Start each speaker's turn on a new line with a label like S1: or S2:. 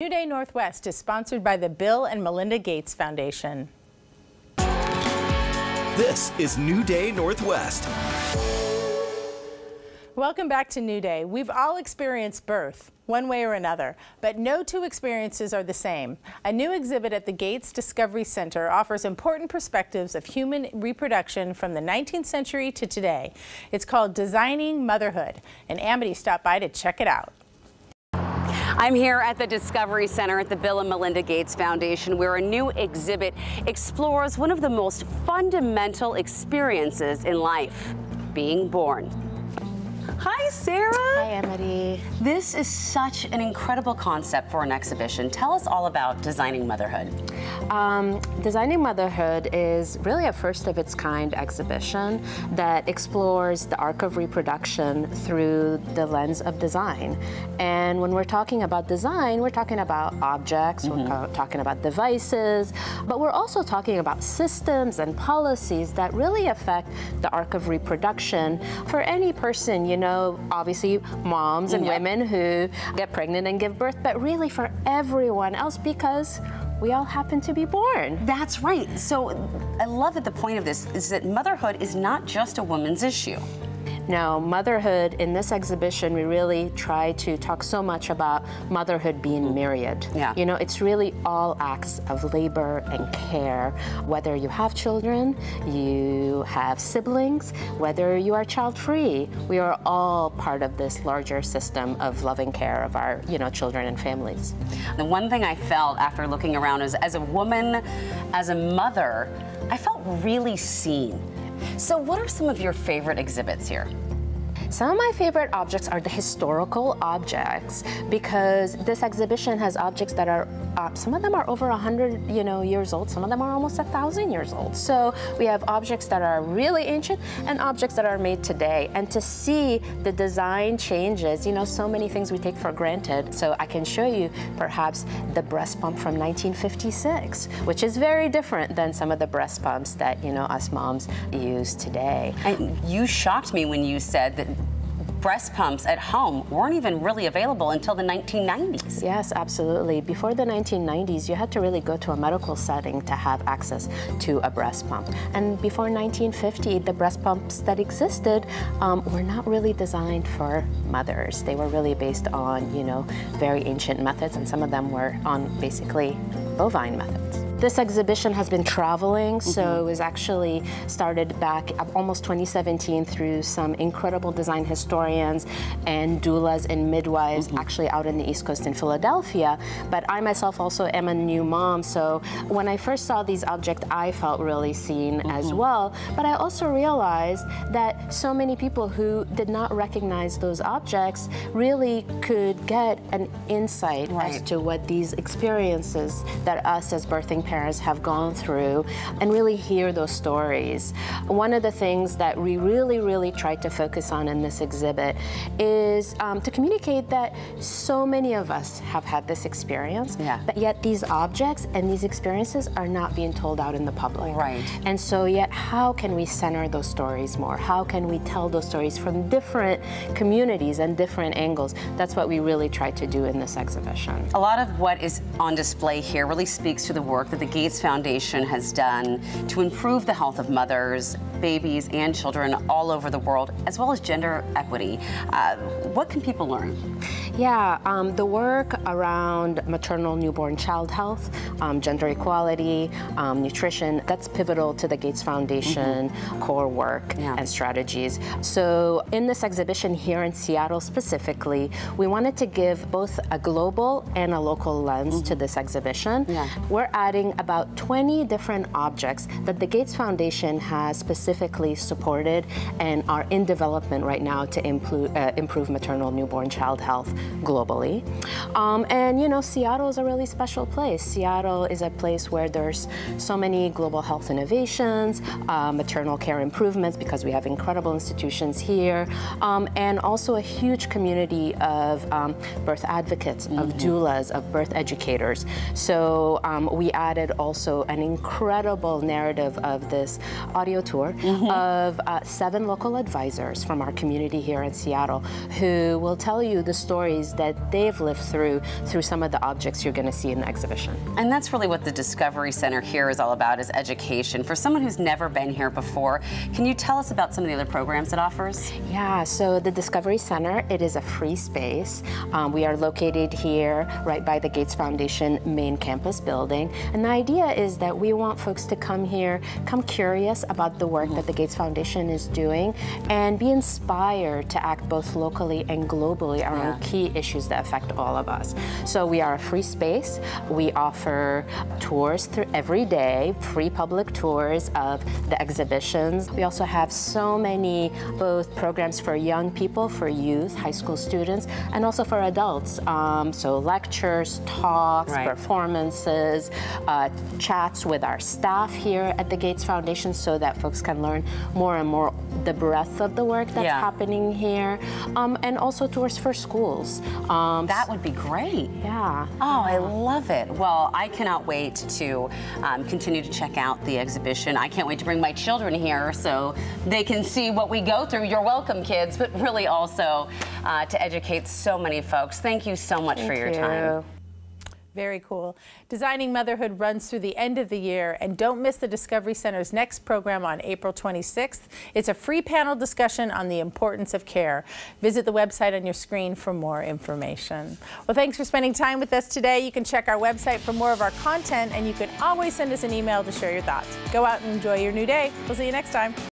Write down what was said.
S1: New Day Northwest is sponsored by the Bill and Melinda Gates Foundation.
S2: This is New Day Northwest.
S1: Welcome back to New Day. We've all experienced birth, one way or another, but no two experiences are the same. A new exhibit at the Gates Discovery Center offers important perspectives of human reproduction from the 19th century to today. It's called Designing Motherhood, and Amity stopped by to check it out.
S3: I'm here at the Discovery Center at the Bill and Melinda Gates Foundation, where a new exhibit explores one of the most fundamental experiences in life, being born. Hi, Sarah.
S4: Hi, Amity.
S3: This is such an incredible concept for an exhibition. Tell us all about Designing Motherhood.
S4: Designing Motherhood is really a first-of-its-kind exhibition that explores the arc of reproduction through the lens of design. And when we're talking about design, we're talking about objects, we're talking about devices, but we're also talking about systems and policies that really affect the arc of reproduction for any person, you know, obviously moms and women who get pregnant and give birth, but really for everyone else, because we all happen to be born.
S3: That's right. So I love that the point of this is that motherhood is not just a woman's issue.
S4: No, motherhood, in this exhibition, we really try to talk so much about motherhood being myriad.
S3: Yeah.
S4: You know, it's really all acts of labor and care. Whether you have children, you have siblings, whether you are child-free, we are all part of this larger system of loving care of our, children and families.
S3: The one thing I felt after looking around is, as a woman, as a mother, I felt really seen. So what are some of your favorite exhibits here?
S4: Some of my favorite objects are the historical objects, because this exhibition has objects that are, some of them are over 100 years old, some of them are almost 1,000 years old. So we have objects that are really ancient and objects that are made today. And to see the design changes, so many things we take for granted. So I can show you perhaps the breast pump from 1956, which is very different than some of the breast pumps that, us moms use today.
S3: And you shocked me when you said that breast pumps at home weren't even really available until the 1990s.
S4: Yes, absolutely. Before the 1990s, you had to really go to a medical setting to have access to a breast pump. And before 1950, the breast pumps that existed were not really designed for mothers. They were really based on, very ancient methods, and some of them were on basically bovine methods. This exhibition has been traveling, so it was actually started back almost 2017 through some incredible design historians and doulas and midwives actually out in the East Coast in Philadelphia. But I myself also am a new mom, so when I first saw these objects, I felt really seen as well. But I also realized that so many people who did not recognize those objects really could get an insight as to what these experiences that us as birthing parents have gone through, and really hear those stories. One of the things that we really tried to focus on in this exhibit is to communicate that so many of us have had this experience, but yet these objects and these experiences are not being told out in the public.
S3: Right.
S4: And so yet, how can we center those stories more? How can we tell those stories from different communities and different angles? That's what we really tried to do in this exhibition.
S3: A lot of what is on display here really speaks to the work that the Gates Foundation has done to improve the health of mothers, babies, and children all over the world, as well as gender equity. What can people learn?
S4: Yeah, the work around maternal newborn child health, gender equality, nutrition, that's pivotal to the Gates Foundation core work and strategies. So in this exhibition here in Seattle specifically, we wanted to give both a global and a local lens to this exhibition. We're adding about 20 different objects that the Gates Foundation has specifically supported and are in development right now to improve maternal newborn child health globally. And Seattle is a really special place. Seattle is a place where there's so many global health innovations, maternal care improvements, because we have incredible institutions here, and also a huge community of birth advocates, of doulas, of birth educators. So we added also an incredible narrative of this audio tour of 7 local advisors from our community here in Seattle who will tell you the stories stories that they've lived through some of the objects you're going to see in the exhibition.
S3: And that's really what the Discovery Center here is all about, is education. For someone who's never been here before, can you tell us about some of the other programs it offers?
S4: Yeah, so the Discovery Center, it is a free space. We are located here right by the Gates Foundation main campus building. And the idea is that we want folks to come here, come curious about the work that the Gates Foundation is doing, and be inspired to act both locally and globally around key issues that affect all of us. So we are a free space. We offer tours through every day, free public tours of the exhibitions. We also have so many both programs for young people, for youth, high school students, and also for adults. So lectures, talks, performances, chats with our staff here at the Gates Foundation so that folks can learn more and more the breadth of the work that's happening here, and also tours for schools.
S3: That would be great.
S4: Yeah.
S3: Oh, I love it. Well, I cannot wait to continue to check out the exhibition. I can't wait to bring my children here so they can see what we go through. You're welcome, kids, but really also to educate so many folks. Thank you so much for your time.
S1: Very cool. Designing Motherhood runs through the end of the year, and don't miss the Discovery Center's next program on April 26th. It's a free panel discussion on the importance of care. Visit the website on your screen for more information. Well, thanks for spending time with us today. You can check our website for more of our content, and you can always send us an email to share your thoughts. Go out and enjoy your new day. We'll see you next time.